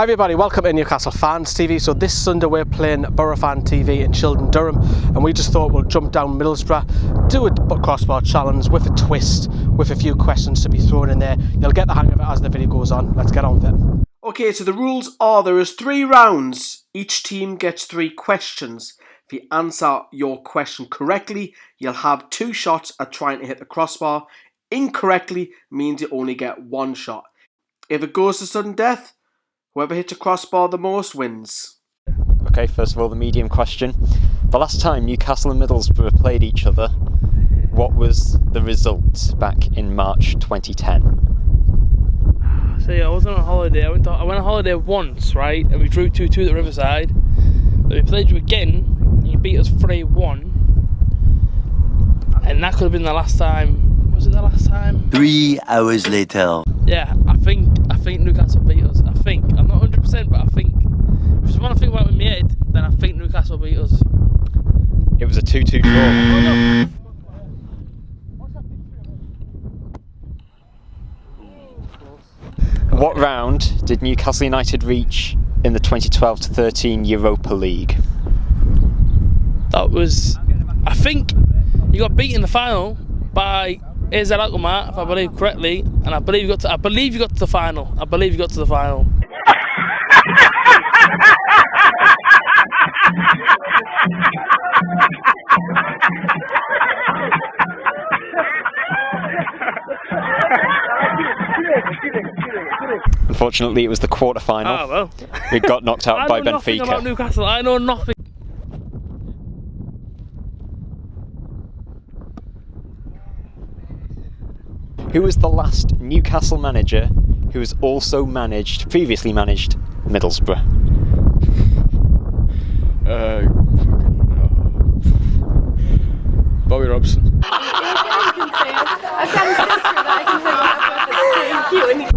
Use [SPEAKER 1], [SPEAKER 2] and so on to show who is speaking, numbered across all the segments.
[SPEAKER 1] Hi everybody, welcome to Newcastle Fans TV. So this Sunday we're playing Boro Fan TV in Children, Durham, and we just thought we'll jump down Middlesbrough, do a crossbar challenge with a twist, with a few questions to be thrown in there. You'll get the hang of it as the video goes on. Let's get on with it. Okay, so the rules are there is 3 rounds. Each team gets 3 questions. If you answer your question correctly, you'll have 2 shots at trying to hit the crossbar. Incorrectly means you only get 1 shot. If it goes to sudden death, whoever hits a crossbar the most wins.
[SPEAKER 2] Okay, first of all, the medium question. The last time Newcastle and Middlesbrough played each other, what was the result back in March 2010?
[SPEAKER 3] See, I wasn't on holiday. I went on holiday once, right? And we drew 2-2 at the Riverside. But we played you again, and you beat us 3-1. And that could have been the last time. Was it the last time?
[SPEAKER 4] 3 hours later.
[SPEAKER 3] Yeah, I think Newcastle beat us. I think. I'm not 100%, but I think. If you want to think about it in my head, then I think Newcastle beat us.
[SPEAKER 2] It was a 2-2 draw.
[SPEAKER 3] Oh, no.
[SPEAKER 2] What round did Newcastle United reach in the 2012-13 Europa League?
[SPEAKER 3] That was, I think, you got beat in the final by AZ Alkmaar, if I believe correctly, and I believe you got to the final. I believe you got to the final.
[SPEAKER 2] Unfortunately, it was the quarter-final.
[SPEAKER 3] Oh well.
[SPEAKER 2] We got knocked out by
[SPEAKER 3] I know nothing
[SPEAKER 2] Benfica.
[SPEAKER 3] about Newcastle. I know nothing.
[SPEAKER 2] Who was the last Newcastle manager who has also previously managed Middlesbrough?
[SPEAKER 5] Bobby Robson.
[SPEAKER 6] I've got a sister that I can say cute.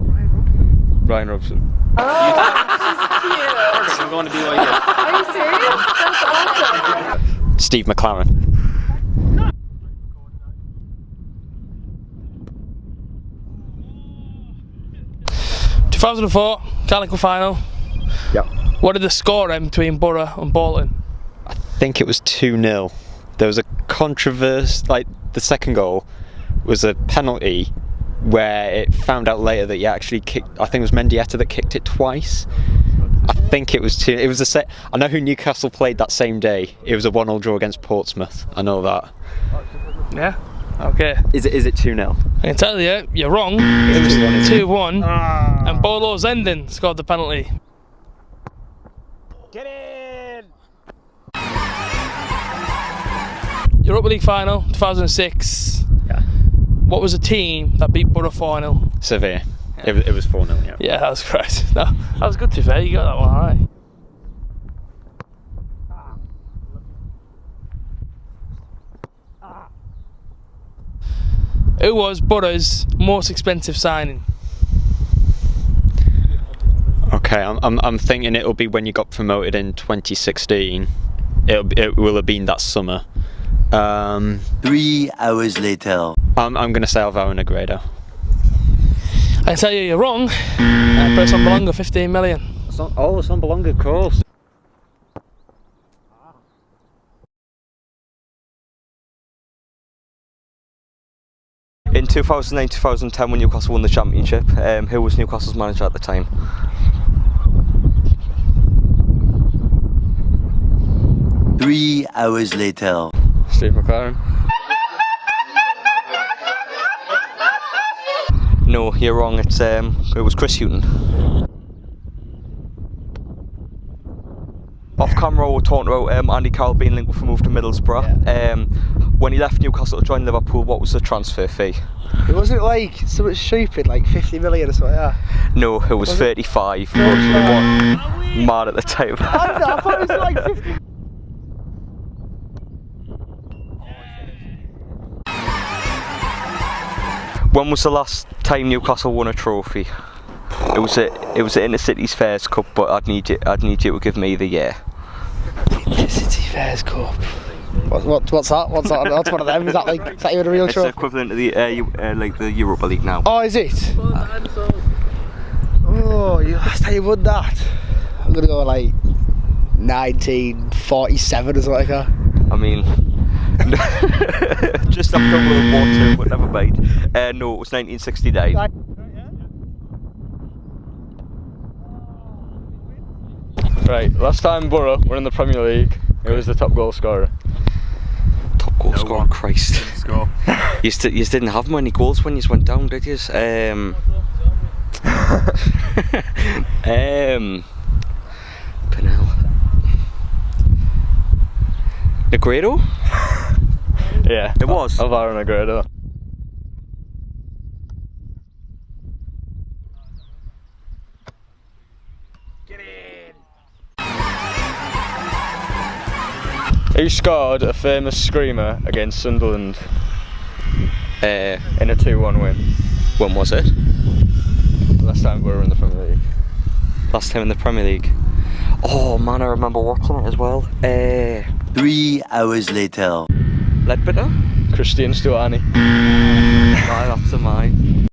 [SPEAKER 5] Brian Robson.
[SPEAKER 6] Oh, she's cute.
[SPEAKER 5] I'm going to BYU.
[SPEAKER 6] Are you serious? That's awesome.
[SPEAKER 2] Steve McLaren.
[SPEAKER 3] In 2004, Carling final.
[SPEAKER 2] Yep.
[SPEAKER 3] What did the score end between Boro and Bolton?
[SPEAKER 2] I think it was 2-0. There was a controversy, like the second goal was a penalty where it found out later that you actually kicked, I think it was Mendieta that kicked it twice. I think it was 2. It was I know who Newcastle played that same day. It was a 1-1 draw against Portsmouth. I know that.
[SPEAKER 3] Yeah? Okay.
[SPEAKER 2] Is it 2-0?
[SPEAKER 3] I can tell you, you're wrong. It was 2-1. And Bolo Zenden scored the penalty.
[SPEAKER 2] Get in!
[SPEAKER 3] Europa League final, 2006.
[SPEAKER 2] Yeah.
[SPEAKER 3] What was the team that beat Boro 4-0?
[SPEAKER 2] Sevilla. Yeah. It was 4-0, yeah.
[SPEAKER 3] Yeah, that was correct. No, that was good to be fair, you got that one right. Who was Boro's most expensive signing?
[SPEAKER 2] Okay, I'm thinking it'll be when you got promoted in 2016. It will have been that summer.
[SPEAKER 4] 3 hours later.
[SPEAKER 2] I'm going to say Alvaro Negredo.
[SPEAKER 3] I can tell you you're wrong. Person Bolonga, 15 million.
[SPEAKER 2] It's on Bolonga, of course.
[SPEAKER 7] In 2009-2010 when Newcastle won the championship, who was Newcastle's manager at the time?
[SPEAKER 4] Three hours later.
[SPEAKER 5] Steve McLaren.
[SPEAKER 7] No, you're wrong. It was Chris Hughton. Off camera, we were talking about Andy Carroll being linked with a move to Middlesbrough. Yeah. When he left Newcastle to join Liverpool, what was the transfer fee?
[SPEAKER 8] It wasn't like something stupid, like 50 million or something like that.
[SPEAKER 7] No, it was 35. Mad at the time.
[SPEAKER 8] I thought it was like 50.
[SPEAKER 7] When was the last time Newcastle won a trophy? It was the Intercities Fairs Cup, but I'd need you to give me the year.
[SPEAKER 8] Intercity Fairs Cup. What's that? What's that? That's one of them. Is that even a real trophy?
[SPEAKER 7] It's equivalent to the like the Europa League now.
[SPEAKER 8] Oh, is it? Oh, last time you won that. I'm gonna go like 1947 or something like that.
[SPEAKER 7] I mean, just after World War II, but never mind. No, it was 1969.
[SPEAKER 5] Right, last time Boro were in the Premier League, who was the top goal scorer?
[SPEAKER 7] Top goal scorer, Christ.
[SPEAKER 5] Score.
[SPEAKER 7] You didn't have many goals when you went down, did you? Penel. Negredo?
[SPEAKER 5] Yeah,
[SPEAKER 7] It was.
[SPEAKER 5] Alvaro Negredo. Who scored a famous screamer against Sunderland in a 2-1 win?
[SPEAKER 7] When was it?
[SPEAKER 5] Last time we were in the Premier League.
[SPEAKER 7] Last time in the Premier League. Oh man, I remember watching it as well.
[SPEAKER 4] 3 hours later.
[SPEAKER 7] Ledbetter?
[SPEAKER 5] Christian Stuani.
[SPEAKER 7] Right, that's a mine.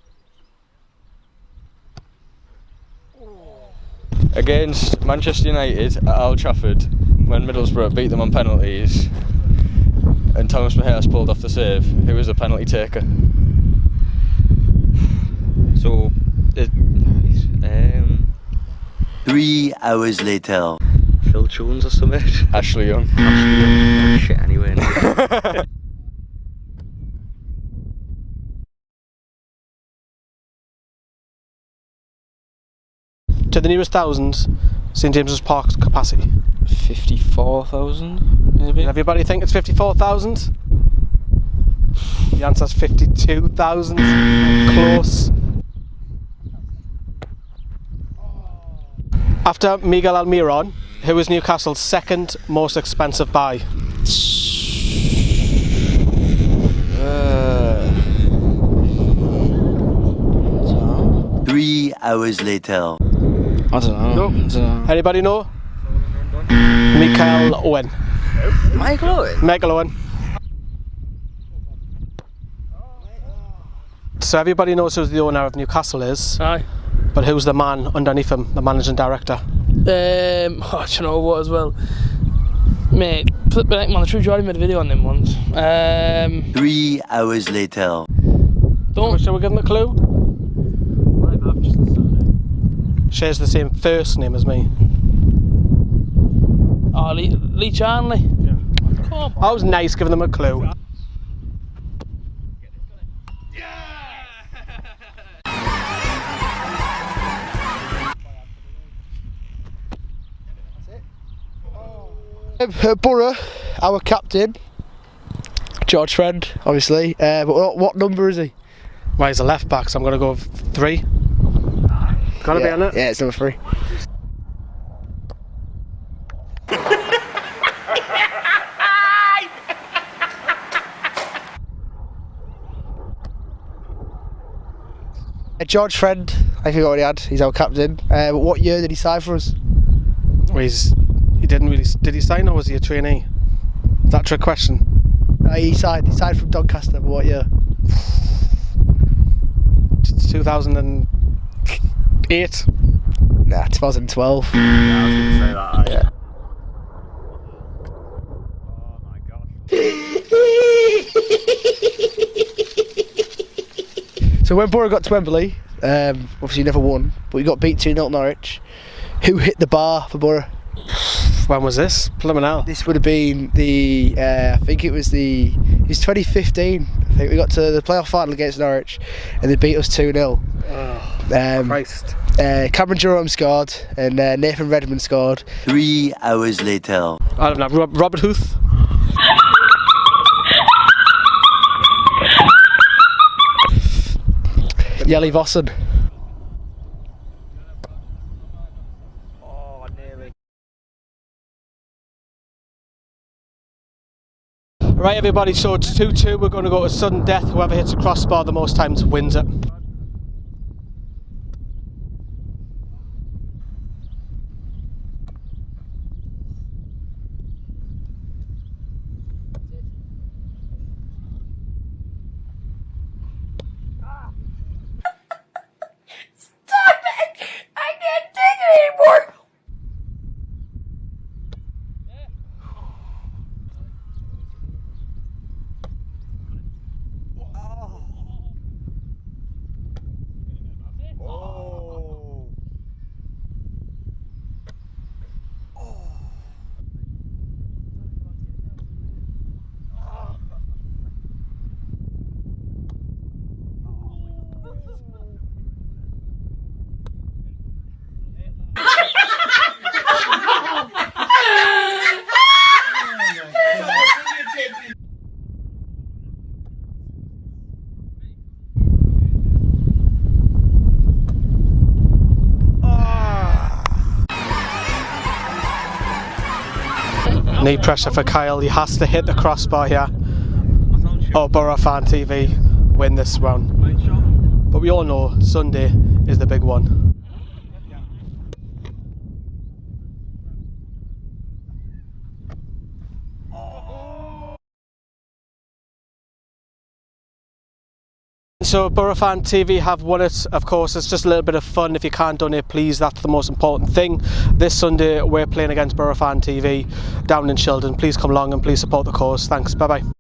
[SPEAKER 5] Against Manchester United at Old Trafford, when Middlesbrough beat them on penalties and Thomas Maheras pulled off the save, who was the penalty taker?
[SPEAKER 7] So,
[SPEAKER 4] 3 hours later.
[SPEAKER 7] Phil Jones or something?
[SPEAKER 5] Ashley Young.
[SPEAKER 7] Shit, anyway.
[SPEAKER 1] To the nearest thousands, St James's Park's capacity.
[SPEAKER 3] 54,000, maybe.
[SPEAKER 1] Everybody think it's 54,000? The answer's 52,000. Close. After Miguel Almiron, who was Newcastle's second most expensive buy?
[SPEAKER 4] 3 hours later.
[SPEAKER 3] I don't know.
[SPEAKER 1] Anybody know? Michael Owen.
[SPEAKER 8] Michael Owen?
[SPEAKER 1] Michael Owen. So everybody knows who the owner of Newcastle is,
[SPEAKER 3] Aye.
[SPEAKER 1] but who's the man underneath him, the managing director?
[SPEAKER 3] Do you know what as well? Mate, flipping heck man, the True Jordan made a video on them once.
[SPEAKER 4] 3 hours later.
[SPEAKER 1] Shall we give him a clue? Shares the same first name as me.
[SPEAKER 3] Oh, Lee Charnley.
[SPEAKER 1] Yeah.
[SPEAKER 3] Come on.
[SPEAKER 1] That was nice giving them a clue.
[SPEAKER 8] Boro, our captain, George Friend, obviously. But what number is he?
[SPEAKER 1] Well, he's a left back, so I'm going to go 3. Gotta be on it.
[SPEAKER 8] Yeah, it's number 3. George Friend, I think I already had. He's our captain. But what year did he sign for us?
[SPEAKER 1] Well, he didn't really. Did he sign or was he a trainee? Is that a trick question?
[SPEAKER 8] He signed. He signed from Doncaster. But what year?
[SPEAKER 1] 2008.
[SPEAKER 8] Nah, 2012.
[SPEAKER 5] I was going to say that.
[SPEAKER 8] Yeah. So when Boro got to Wembley, obviously never won, but we got beat 2-0 at Norwich. Who hit the bar for Boro?
[SPEAKER 1] When was this? Blimmin' hell.
[SPEAKER 8] This would have been the, I think it was 2015. I think we got to the playoff final against Norwich and they beat us 2-0.
[SPEAKER 1] Oh, Christ.
[SPEAKER 8] Cameron Jerome scored and Nathan Redmond scored.
[SPEAKER 4] 3 hours later.
[SPEAKER 1] I don't know. Robert Huth.
[SPEAKER 8] Yeli Vossen.
[SPEAKER 1] Right, everybody, so it's 2-2. We're going to go to sudden death. Whoever hits a crossbar the most times wins it.
[SPEAKER 6] Stop it! I can't take it anymore!
[SPEAKER 1] Knee pressure for Kyle. He has to hit the crossbar here. Oh, Boro Fan TV win this round. But we all know Sunday is the big one. So Boro Fan TV have won it. Of course, it's just a little bit of fun. If you can't donate, please, that's the most important thing. This Sunday we're playing against Boro Fan TV down in Shildon. Please come along and please support the cause. Thanks, bye bye.